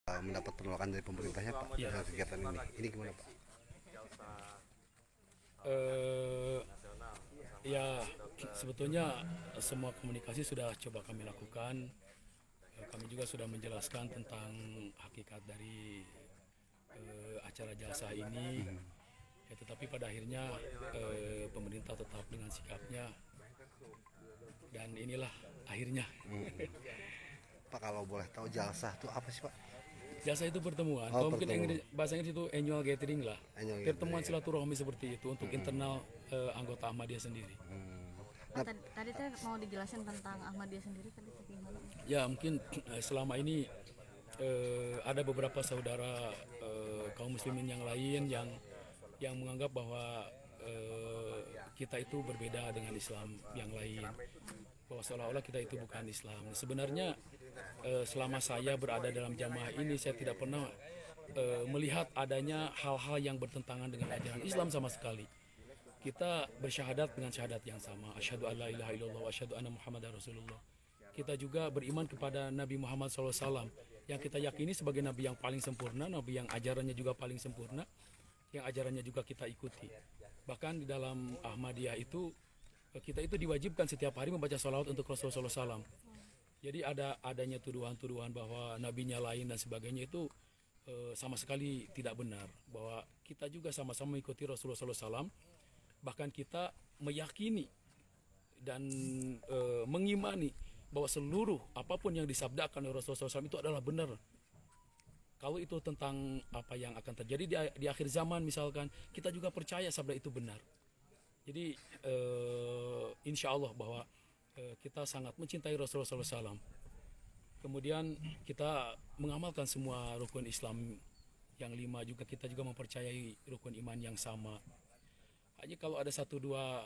mendapat penolakan dari pemerintahnya Pak Ya, dengan kegiatan ini. Ini gimana Pak? eh, ya sebetulnya semua komunikasi sudah coba kami lakukan. Kami juga sudah menjelaskan tentang hakikat dari acara jalsa ini. Ya, tetapi pada akhirnya pemerintah tetap dengan sikapnya dan inilah akhirnya. Pak kalau boleh tahu jalsah itu apa sih Pak? Jalsa itu pertemuan. Oh, Kalau mungkin pertemuan. bahasa Inggris itu annual gathering lah. Annual Pertemuan gathering. silaturahmi seperti itu untuk internal anggota Ahmadiyah sendiri. Nah, Tadi teh mau dijelasin tentang Ahmadiyah sendiri tadi gimana? Ya mungkin selama ini ada beberapa saudara kaum muslimin yang lain yang menganggap bahwa kita itu berbeda dengan Islam yang lain, bahwa seolah-olah kita itu bukan Islam. Sebenarnya selama saya berada dalam jamaah ini saya tidak pernah melihat adanya hal-hal yang bertentangan dengan ajaran Islam sama sekali. Kita bersyahadat dengan syahadat yang sama, asyhadu alla ilaha illallah wa asyhadu anna muhammadar rasulullah. Kita juga beriman kepada Nabi Muhammad SAW yang kita yakini sebagai Nabi yang paling sempurna, Nabi yang ajarannya juga paling sempurna, yang ajarannya juga kita ikuti. Bahkan di dalam Ahmadiyah itu, kita itu diwajibkan setiap hari membaca sholawat untuk Rasulullah SAW. Jadi adanya tuduhan-tuduhan bahwa nabinya lain dan sebagainya itu sama sekali tidak benar. Bahwa kita juga sama-sama mengikuti Rasulullah SAW, bahkan kita meyakini dan mengimani bahwa seluruh apapun yang disabdakan oleh Rasulullah SAW itu adalah benar. Kalau itu tentang apa yang akan terjadi di akhir zaman misalkan, kita juga percaya sabda itu benar. Jadi insya Allah bahwa kita sangat mencintai Rasulullah SAW. Kemudian kita mengamalkan semua rukun Islam yang 5, juga kita juga mempercayai rukun iman yang sama. Hanya kalau ada satu dua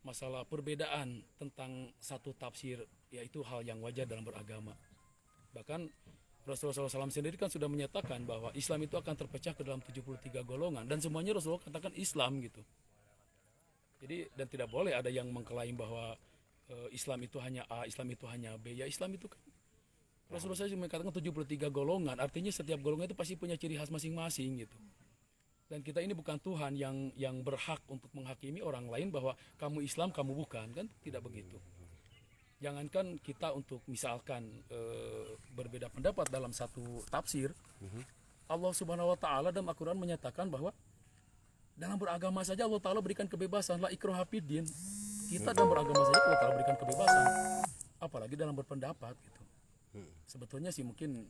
masalah perbedaan tentang satu tafsir, yaitu hal yang wajar dalam beragama. Bahkan Rasulullah SAW sendiri kan sudah menyatakan bahwa Islam itu akan terpecah ke dalam 73 golongan dan semuanya Rasulullah katakan Islam gitu. Jadi dan tidak boleh ada yang mengklaim bahwa Islam itu hanya A, Islam itu hanya B. Ya Islam itu kan Rasulullah SAW mengatakan 73 golongan, artinya setiap golongan itu pasti punya ciri khas masing-masing gitu. Dan kita ini bukan Tuhan yang berhak untuk menghakimi orang lain bahwa kamu Islam, kamu bukan, kan tidak begitu. Jangankan kita untuk misalkan berbeda pendapat dalam satu tafsir, Allah Subhanahu wa taala dalam Al-Qur'an menyatakan bahwa dalam beragama saja Allah taala berikan kebebasan, la ikraha fiddin. Kita dalam beragama saja Allah taala berikan kebebasan, apalagi dalam berpendapat gitu. Sebetulnya sih mungkin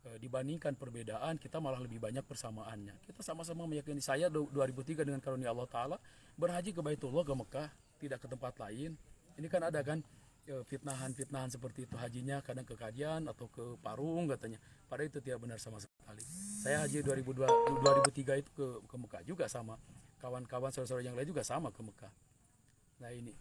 dibandingkan perbedaan, kita malah lebih banyak persamaannya. Kita sama-sama meyakini, saya 2003 dengan karunia Allah Ta'ala berhaji ke Baitullah, ke Mekah, tidak ke tempat lain. Ini kan ada kan fitnahan-fitnahan seperti itu, hajinya kadang ke Kajian atau ke Parung katanya. Padahal itu tidak benar sama sekali. Saya haji 2003 itu ke Mekah juga sama. Kawan-kawan saudara-saudara yang lain juga sama ke Mekah. Nah ini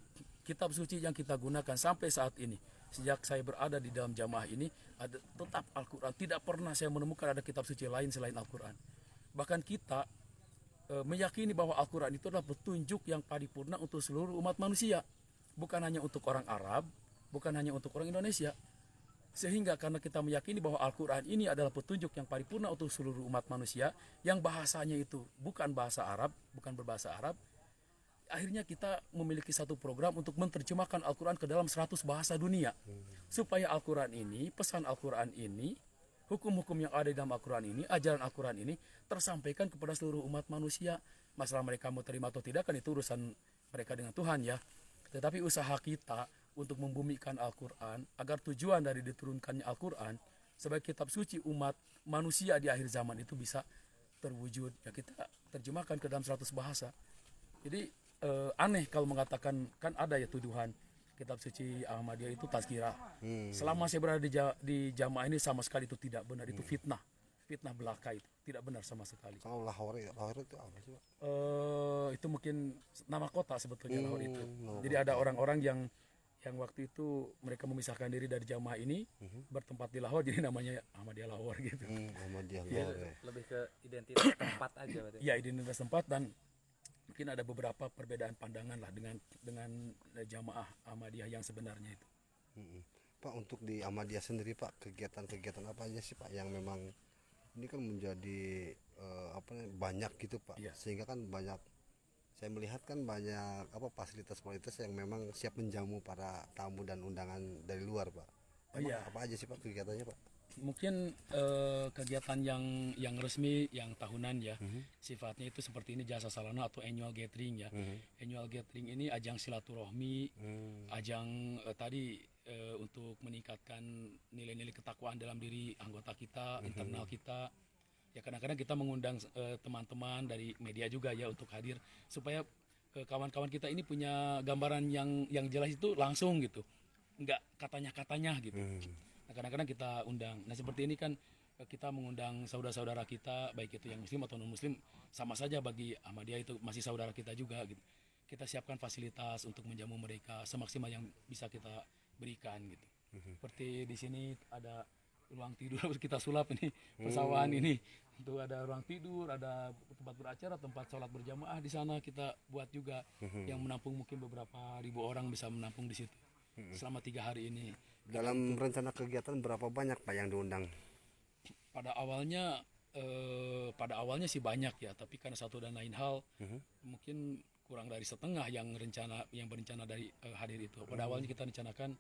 kitab suci yang kita gunakan sampai saat ini. Sejak saya berada di dalam jamaah ini, ada tetap Al-Quran. Tidak pernah saya menemukan ada kitab suci lain selain Al-Quran. Bahkan kita meyakini bahwa Al-Quran itu adalah petunjuk yang paripurna untuk seluruh umat manusia. Bukan hanya untuk orang Arab, bukan hanya untuk orang Indonesia. Sehingga karena kita meyakini bahwa Al-Quran ini adalah petunjuk yang paripurna untuk seluruh umat manusia, yang bahasanya itu bukan bahasa Arab, bukan berbahasa Arab, akhirnya kita memiliki satu program untuk menerjemahkan Al-Quran ke dalam 100 bahasa dunia. Supaya Al-Quran ini, pesan Al-Quran ini, hukum-hukum yang ada di dalam Al-Quran ini, ajaran Al-Quran ini tersampaikan kepada seluruh umat manusia. Masalah mereka mau terima atau tidak kan itu urusan mereka dengan Tuhan ya. Tetapi usaha kita untuk membumikan Al-Quran agar tujuan dari diturunkannya Al-Quran sebagai kitab suci umat manusia di akhir zaman itu bisa terwujud. Ya kita terjemahkan ke dalam 100 bahasa. Jadi aneh kalau mengatakan, kan ada ya tuduhan kitab suci Ahmadiyah itu tazkirah. Selama saya berada di jamaah ini sama sekali itu tidak benar, itu fitnah belaka, itu tidak benar sama sekali. kalau Lahore itu apa sih Pak? Itu mungkin nama kota sebetulnya Lahore itu. Jadi ada orang-orang yang waktu itu mereka memisahkan diri dari jamaah ini, bertempat di Lahore, jadi namanya Ahmadiyah Lahore gitu. Ahmadiyah Ya. Lahore. Lebih ke identitas tempat aja berarti. Ya, identitas tempat, dan mungkin ada beberapa perbedaan pandangan lah dengan jamaah Ahmadiyah yang sebenarnya itu. Pak untuk di Ahmadiyah sendiri Pak, kegiatan-kegiatan apa aja sih Pak yang memang ini kan menjadi banyak gitu Pak. Iya. Sehingga kan banyak, saya melihat kan banyak fasilitas-fasilitas yang memang siap menjamu para tamu dan undangan dari luar Pak. Oh, iya. Apa aja sih Pak kegiatannya Pak? Mungkin kegiatan yang resmi, yang tahunan ya, sifatnya itu seperti ini, jasa salana atau annual gathering ya. Annual gathering ini ajang silaturahmi, ajang tadi untuk meningkatkan nilai-nilai ketakwaan dalam diri anggota kita, internal kita. Ya kadang-kadang kita mengundang teman-teman dari media juga ya untuk hadir supaya kawan-kawan kita ini punya gambaran yang jelas itu langsung gitu, nggak katanya-katanya gitu. Nah, kadang-kadang kita undang. Nah seperti ini kan kita mengundang saudara-saudara kita, baik itu yang muslim atau non muslim, sama saja bagi Ahmadiyah itu masih saudara kita juga gitu. Kita siapkan fasilitas untuk menjamu mereka semaksimal yang bisa kita berikan gitu. Seperti di sini ada ruang tidur harus kita sulap ini, persawahan ini. Itu ada ruang tidur, ada tempat beracara, tempat sholat berjamaah di sana kita buat juga, yang menampung mungkin beberapa ribu orang bisa menampung di situ selama 3 hari ini. Dalam rencana kegiatan berapa banyak Pak yang diundang? Pada awalnya sih banyak ya, tapi karena satu dan lain hal mungkin kurang dari setengah yang berencana dari hadir itu. Pada awalnya kita rencanakan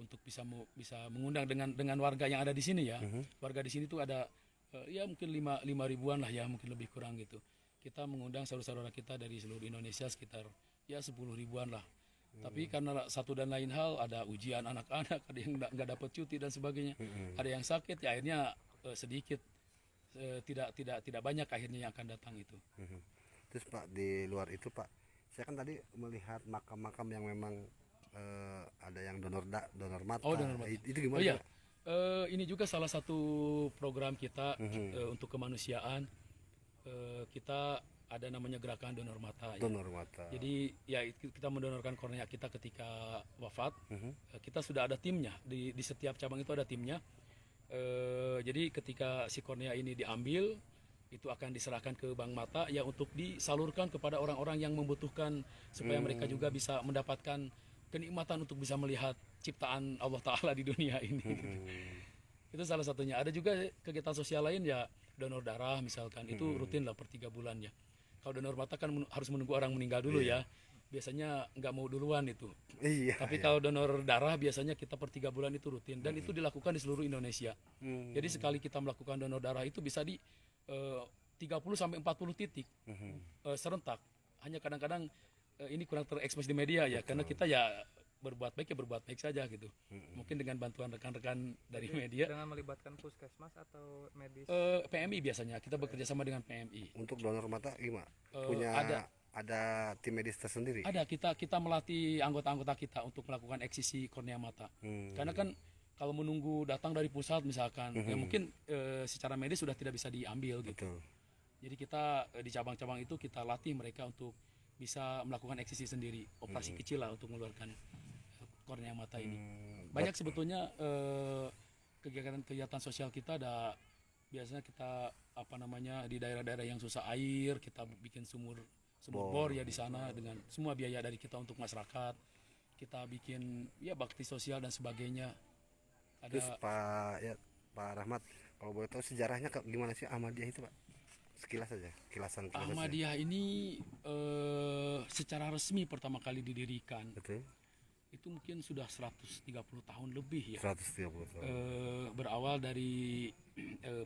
untuk bisa mengundang dengan warga yang ada di sini ya. Warga di sini tuh ada ya mungkin 5 ribuan lah ya, mungkin lebih kurang gitu. Kita mengundang saudara-saudara kita dari seluruh Indonesia sekitar ya 10 ribuan lah. Tapi karena satu dan lain hal, ada ujian anak-anak, ada yang nggak dapat cuti dan sebagainya, ada yang sakit, ya akhirnya sedikit, tidak banyak akhirnya yang akan datang itu. Terus Pak, di luar itu Pak, saya kan tadi melihat makam-makam yang memang ada yang donor mata. Oh, donor mata. Itu gimana? Oh iya, Pak? ini juga salah satu program kita untuk kemanusiaan. Kita ada namanya gerakan donor mata. Donor mata. Jadi ya kita mendonorkan kornea kita ketika wafat. Kita sudah ada timnya, di setiap cabang itu ada timnya. Jadi ketika si kornea ini diambil, itu akan diserahkan ke bank mata ya untuk disalurkan kepada orang-orang yang membutuhkan, supaya mereka juga bisa mendapatkan kenikmatan untuk bisa melihat ciptaan Allah Ta'ala di dunia ini. Itu salah satunya. Ada juga kegiatan sosial lain ya, donor darah misalkan, itu rutin lah per 3 bulan ya. Kalau donor mata kan harus menunggu orang meninggal dulu ya. Biasanya nggak mau duluan itu. Iya. Tapi kalau donor darah biasanya kita per 3 bulan itu rutin. Dan itu dilakukan di seluruh Indonesia. Jadi sekali kita melakukan donor darah itu bisa di 30-40 titik serentak. Hanya kadang-kadang ini kurang terekspos di media ya. Karena kita ya berbuat baik saja gitu. Mungkin dengan bantuan rekan-rekan dari media. Dengan melibatkan puskesmas atau medis? PMI biasanya, kita bekerja sama dengan PMI. Untuk donor mata gimana? Punya ada tim medis tersendiri? Ada, kita melatih anggota-anggota kita untuk melakukan eksisi kornea mata. Karena kan kalau menunggu datang dari pusat misalkan, ya mungkin secara medis sudah tidak bisa diambil gitu. Betul. Jadi kita di cabang-cabang itu kita latih mereka untuk bisa melakukan eksisi sendiri, operasi kecil lah untuk mengeluarkan kornea mata ini. Banyak sebetulnya kegiatan sosial kita ada, biasanya kita di daerah-daerah yang susah air, kita bikin sumur bor ya di sana dengan semua biaya dari kita untuk masyarakat. Kita bikin ya bakti sosial dan sebagainya. Terus Pak Rahmat, kalau boleh tahu sejarahnya gimana sih Ahmadiyah itu Pak? Sekilas saja, kilasan. Ahmadiyah ini secara resmi pertama kali didirikan. Betul. Itu mungkin sudah 130 tahun lebih ya. 130 tahun. Berawal dari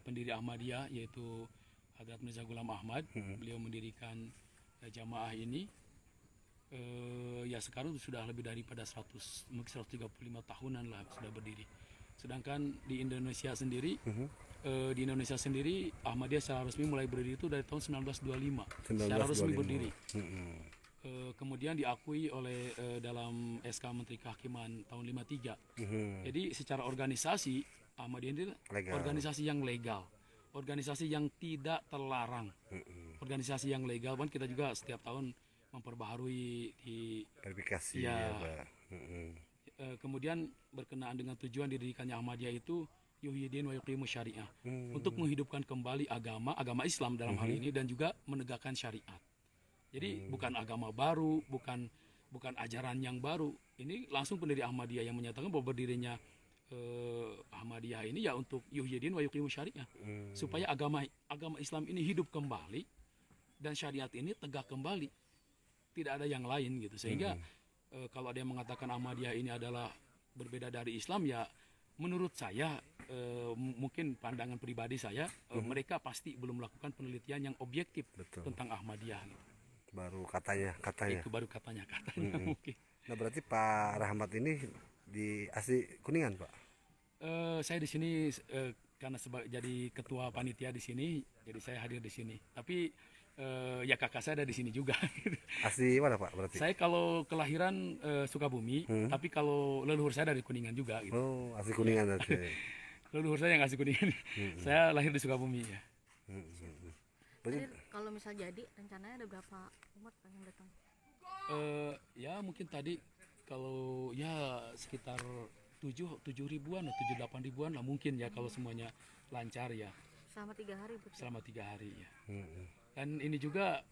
pendiri Ahmadiyah yaitu Hadrat Mirza Ghulam Ahmad. Beliau mendirikan jamaah ini. Ya sekarang sudah lebih daripada 135 tahunan lah sudah berdiri. Sedangkan di Indonesia sendiri, Ahmadiyah secara resmi mulai berdiri itu dari tahun 1925. Secara resmi berdiri. Kemudian diakui oleh dalam SK Menteri Kehakiman tahun 53. Jadi secara organisasi Ahmadiyah ini organisasi yang legal, organisasi yang tidak terlarang, organisasi yang legal. Kan kita juga setiap tahun memperbaharui di verifikasi ya, Pak. Kemudian berkenaan dengan tujuan didirikannya Ahmadiyah itu yuhyidin wa yuqimus syariah, untuk menghidupkan kembali agama Islam dalam hal ini dan juga menegakkan syariat. Jadi bukan agama baru, bukan ajaran yang baru. Ini langsung pendiri Ahmadiyah yang menyatakan bahwa berdirinya Ahmadiyah ini ya untuk yuhyidin wa yuqimus syariah, supaya agama Islam ini hidup kembali dan syariat ini tegak kembali, tidak ada yang lain gitu. Sehingga kalau ada yang mengatakan Ahmadiyah ini adalah berbeda dari Islam, ya menurut saya mungkin pandangan pribadi saya, mereka pasti belum melakukan penelitian yang objektif tentang Ahmadiyah gitu. Baru katanya. Itu baru katanya mungkin. Nah berarti Pak Rahmat ini di asli Kuningan, Pak? Saya di sini karena jadi ketua panitia di sini, jadi saya hadir di sini. Tapi ya kakak saya ada di sini juga. Asli mana, Pak, berarti? Saya kalau kelahiran Sukabumi, tapi kalau leluhur saya dari Kuningan juga gitu. Oh, asli Kuningan berarti. Leluhur saya yang asli Kuningan. Saya lahir di Sukabumi ya. Berarti Jadi kalau misal jadi rencananya ada berapa umat Pak yang datang? Ya mungkin tadi kalau ya sekitar 7 ribuan atau 7-8 ribuan lah mungkin ya, kalau semuanya lancar ya, Selama 3 hari Bu. selama 3 hari ya. Dan ini juga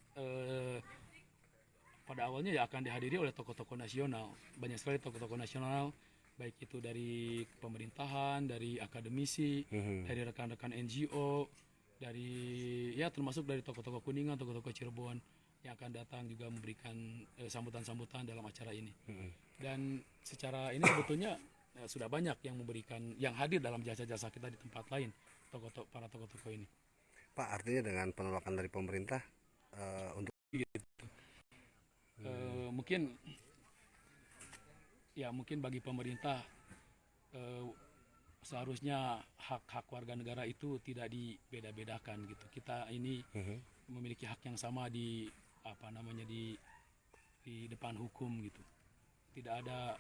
pada awalnya ya akan dihadiri oleh tokoh-tokoh nasional, banyak sekali tokoh-tokoh nasional, baik itu dari pemerintahan, dari akademisi, dari rekan-rekan NGO, dari ya termasuk dari tokoh-tokoh Kuningan, tokoh-tokoh Cirebon yang akan datang juga memberikan sambutan-sambutan dalam acara ini. Dan secara ini sebetulnya sudah banyak yang memberikan, yang hadir dalam jasa-jasa kita di tempat lain, para tokoh-tokoh ini. Pak, artinya dengan penolakan dari pemerintah untuk mungkin bagi pemerintah seharusnya hak-hak warga negara itu tidak dibeda-bedakan gitu. Kita ini memiliki hak yang sama di depan hukum gitu. Tidak ada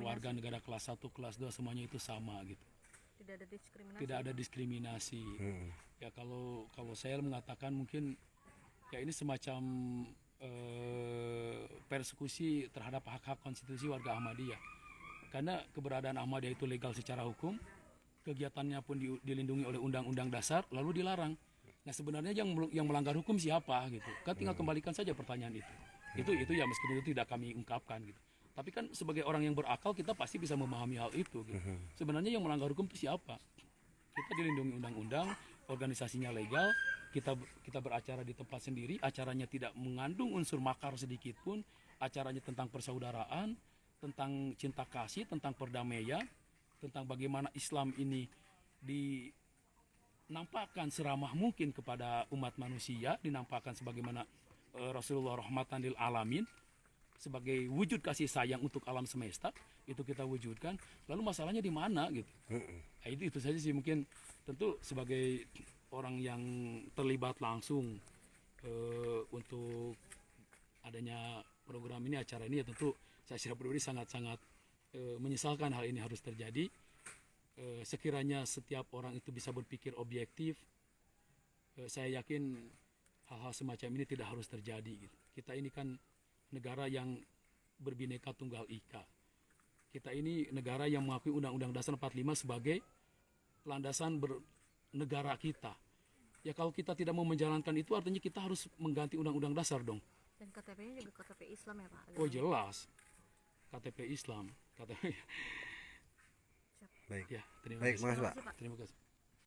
warga negara kelas 1, kelas 2 semuanya itu sama gitu. Tidak ada diskriminasi. Tidak ada diskriminasi. Ya kalau saya mengatakan mungkin ya ini semacam persekusi terhadap hak-hak konstitusi warga Ahmadiyah. Karena keberadaan Ahmadiyah itu legal secara hukum, kegiatannya pun dilindungi oleh Undang-Undang Dasar, lalu dilarang. Nah sebenarnya yang melanggar hukum siapa gitu? Kan tinggal kembalikan saja pertanyaan itu. Itu ya meskipun itu tidak kami ungkapkan gitu. Tapi kan sebagai orang yang berakal kita pasti bisa memahami hal itu gitu. Sebenarnya yang melanggar hukum itu siapa? Kita dilindungi undang-undang, organisasinya legal, kita beracara di tempat sendiri, acaranya tidak mengandung unsur makar sedikit pun, acaranya tentang persaudaraan, tentang cinta kasih, tentang perdamaian, tentang bagaimana Islam ini dinampakkan seramah mungkin kepada umat manusia, dinampakkan sebagaimana Rasulullah rahmatan lil alamin, sebagai wujud kasih sayang untuk alam semesta, itu kita wujudkan. Lalu masalahnya di mana gitu? Nah, itu saja sih, mungkin tentu sebagai orang yang terlibat langsung untuk adanya program ini, acara ini, ya tentu saya secara pribadi sangat-sangat menyesalkan hal ini harus terjadi. Sekiranya setiap orang itu bisa berpikir objektif, saya yakin hal-hal semacam ini tidak harus terjadi gitu. Kita ini kan negara yang berbineka tunggal ika. Kita ini negara yang mengakui Undang-Undang Dasar 45 sebagai landasan bernegara kita. Ya kalau kita tidak mau menjalankan itu, artinya kita harus mengganti Undang-Undang Dasar dong. Dan KTP-nya juga KTP Islam ya Pak? Oh jelas, KTP Islam. KTP. baik. Ya, terima Baik, kasih. makasih, Pak. Terima kasih.